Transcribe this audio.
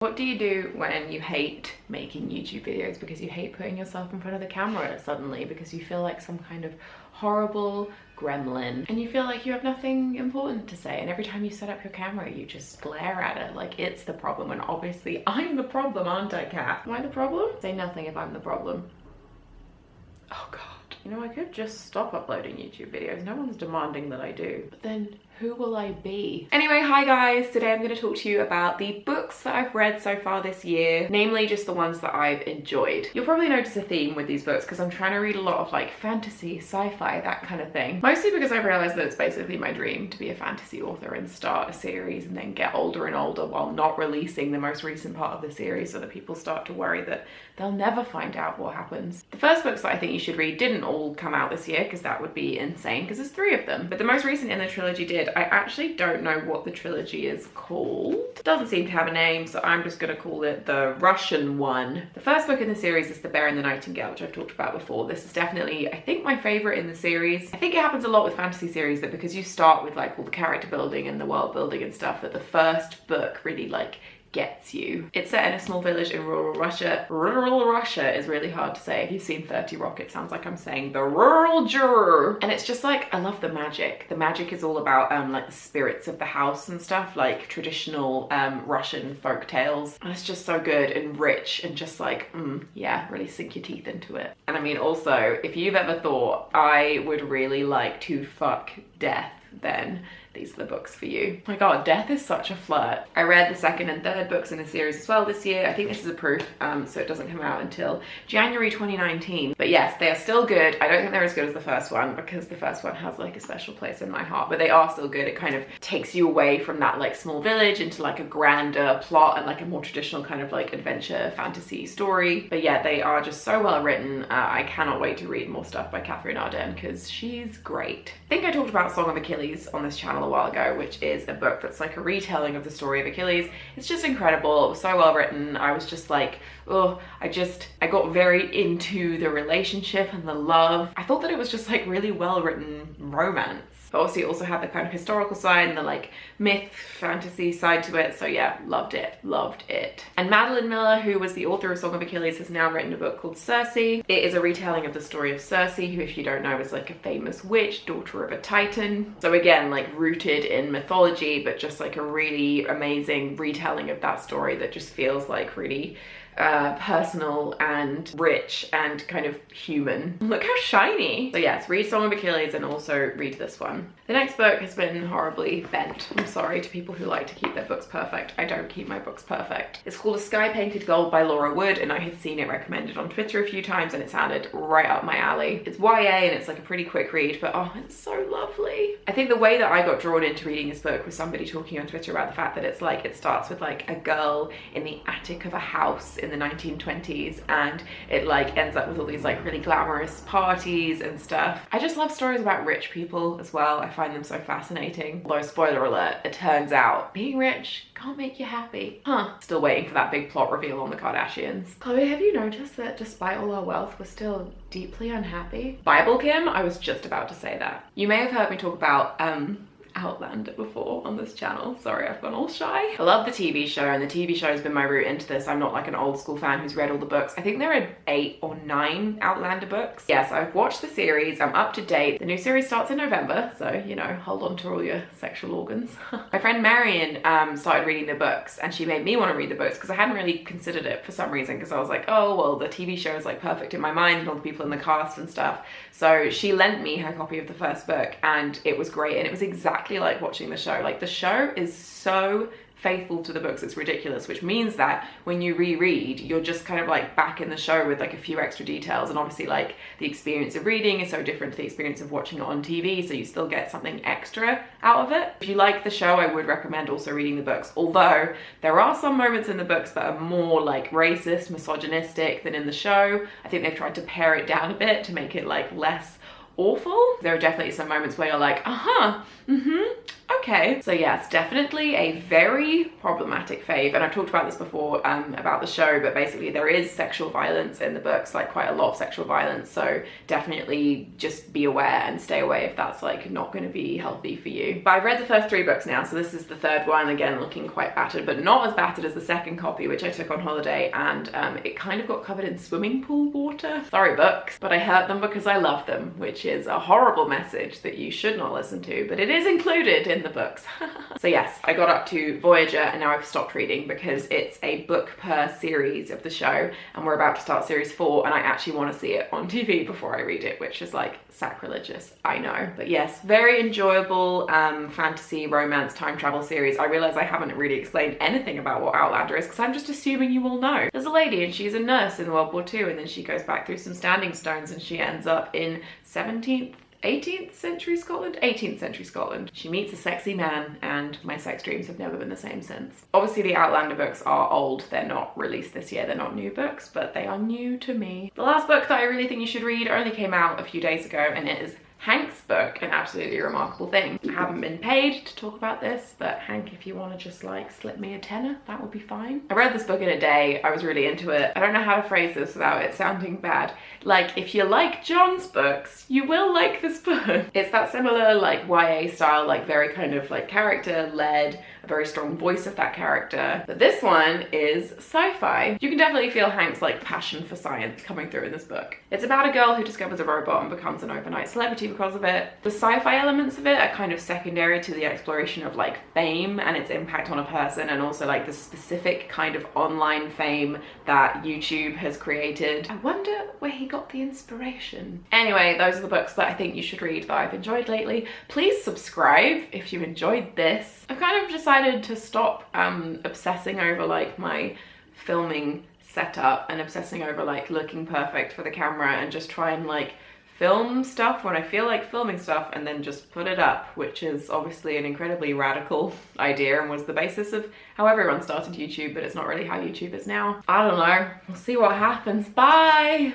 What do you do when you hate making YouTube videos because you hate putting yourself in front of the camera suddenly because you feel like some kind of horrible gremlin and you feel like you have nothing important to say, and every time you set up your camera you just glare at it like it's the problem, and obviously I'm the problem, aren't I, Kat? Am I the problem? Say nothing if I'm the problem. Oh god. You know, I could just stop uploading YouTube videos. No one's demanding that I do. But then who will I be? Anyway, hi guys. Today I'm going to talk to you about the books that I've read so far this year, namely just the ones that I've enjoyed. You'll probably notice a theme with these books because I'm trying to read a lot of like fantasy, sci-fi, that kind of thing. Mostly because I've realized that it's basically my dream to be a fantasy author and start a series and then get older and older while not releasing the most recent part of the series so that people start to worry that they'll never find out what happens. The first books that I think you should read didn't all come out this year because that would be insane because there's 3 of them. But the most recent in the trilogy did. I actually don't know what the trilogy is called. It doesn't seem to have a name, so I'm just gonna call it the Russian one. The first book in the series is The Bear and the Nightingale, which I've talked about before. This is definitely, I think, my favorite in the series. I think it happens a lot with fantasy series that because you start with like all the character building and the world building and stuff, that the first book really like gets you. It's set in a small village in rural Russia. Rural Russia is really hard to say. If you've seen 30 Rock, it sounds like I'm saying the rural juror. And it's just like, I love the magic. The magic is all about like the spirits of the house and stuff, like traditional Russian folk tales. And it's just so good and rich and just like, yeah, really sink your teeth into it. And I mean, also, if you've ever thought I would really like to fuck death, then these are the books for you. Oh my god, death is such a flirt. I read the second and third books in the series as well this year. I think this is a proof, so it doesn't come out until January 2019. But yes, they are still good. I don't think they're as good as the first one because the first one has like a special place in my heart, but they are still good. It kind of takes you away from that like small village into like a grander plot and like a more traditional kind of like adventure fantasy story. But yeah, they are just so well written. I cannot wait to read more stuff by Katherine Arden because she's great. I think I talked about Song of Achilles on this channel a while ago, which is a book that's like a retelling of the story of Achilles. It's just incredible. It was so well written. I was just like, oh, I got very into the relationship and the love. I thought that it was just like really well written romance. But obviously it also had the kind of historical side and the like myth, fantasy side to it. So yeah, loved it, loved it. And Madelaine Miller, who was the author of Song of Achilles, has now written a book called Circe. It is a retelling of the story of Circe, who, if you don't know, is like a famous witch, daughter of a titan. So again, like rooted in mythology, but just like a really amazing retelling of that story that just feels like really personal and rich and kind of human. Look how shiny. So yes, read Song of Achilles and also read this one. The next book has been horribly bent. I'm sorry to people who like to keep their books perfect. I don't keep my books perfect. It's called A Sky Painted Gold by Laura Wood, and I had seen it recommended on Twitter a few times and it sounded right up my alley. It's YA and it's like a pretty quick read, but oh, it's so lovely. I think the way that I got drawn into reading this book was somebody talking on Twitter about the fact that it's like, it starts with like a girl in the attic of a house in the 1920s and it like ends up with all these like really glamorous parties and stuff. I just love stories about rich people as well. I find them so fascinating. Although, spoiler alert, it turns out being rich can't make you happy. Still waiting for that big plot reveal on the Kardashians. Chloe, have you noticed that despite all our wealth, we're still deeply unhappy? Bible Kim, I was just about to say that. You may have heard me talk about Outlander before on this channel. Sorry, I've gone all shy. I love the TV show, and the TV show has been my route into this. I'm not like an old school fan who's read all the books. I think there are 8 or 9 Outlander books. Yes, I've watched the series. I'm up to date. The new series starts in November, so you know, hold on to all your sexual organs. My friend Marion started reading the books, and she made me want to read the books because I hadn't really considered it for some reason, because I was like, oh well, the TV show is like perfect in my mind and all the people in the cast and stuff. So she lent me her copy of the first book and it was great, and it was exactly like watching the show. Like, the show is so faithful to the books, it's ridiculous, which means that when you reread, you're just kind of like back in the show with like a few extra details, and obviously like the experience of reading is so different to the experience of watching it on TV, so you still get something extra out of it. If you like the show, I would recommend also reading the books, although there are some moments in the books that are more like racist, misogynistic than in the show. I think they've tried to pare it down a bit to make it like less awful. There are definitely some moments where you're like, okay. So yes, definitely a very problematic fave, and I've talked about this before about the show, but basically there is sexual violence in the books, like quite a lot of sexual violence, so definitely just be aware and stay away if that's like not going to be healthy for you. But I've read the first 3 books now, so this is the 3rd one, again looking quite battered, but not as battered as the 2nd copy, which I took on holiday, and it kind of got covered in swimming pool water. Sorry books, but I hurt them because I love them, which is a horrible message that you should not listen to, but it is included in the books. So yes, I got up to Voyager and now I've stopped reading because it's a book per series of the show, and we're about to start series 4, and I actually want to see it on TV before I read it, which is like sacrilegious, I know. But yes, very enjoyable fantasy, romance, time travel series. I realise I haven't really explained anything about what Outlander is because I'm just assuming you all know. There's a lady and she's a nurse in World War II, and then she goes back through some standing stones and she ends up in 18th century Scotland? 18th century Scotland. She meets a sexy man, and my sex dreams have never been the same since. Obviously the Outlander books are old, they're not released this year, they're not new books, but they are new to me. The last book that I really think you should read only came out a few days ago, and it is Hank's book, An Absolutely Remarkable Thing. I haven't been paid to talk about this, but Hank, if you want to just like slip me a tenner, that would be fine. I read this book in a day, I was really into it. I don't know how to phrase this without it sounding bad. Like, if you like John's books, you will like this book. It's that similar like YA style, like very kind of like character-led, a very strong voice of that character. But this one is sci-fi. You can definitely feel Hank's like passion for science coming through in this book. It's about a girl who discovers a robot and becomes an overnight celebrity because of it. The sci-fi elements of it are kind of secondary to the exploration of like fame and its impact on a person, and also like the specific kind of online fame that YouTube has created. I wonder where he got the inspiration. Anyway, those are the books that I think you should read that I've enjoyed lately. Please subscribe if you enjoyed this. I've kind of decided to stop obsessing over like my filming setup and obsessing over like looking perfect for the camera, and just try and like film stuff when I feel like filming stuff and then just put it up, which is obviously an incredibly radical idea and was the basis of how everyone started YouTube, but it's not really how YouTube is now. I don't know. We'll see what happens. Bye!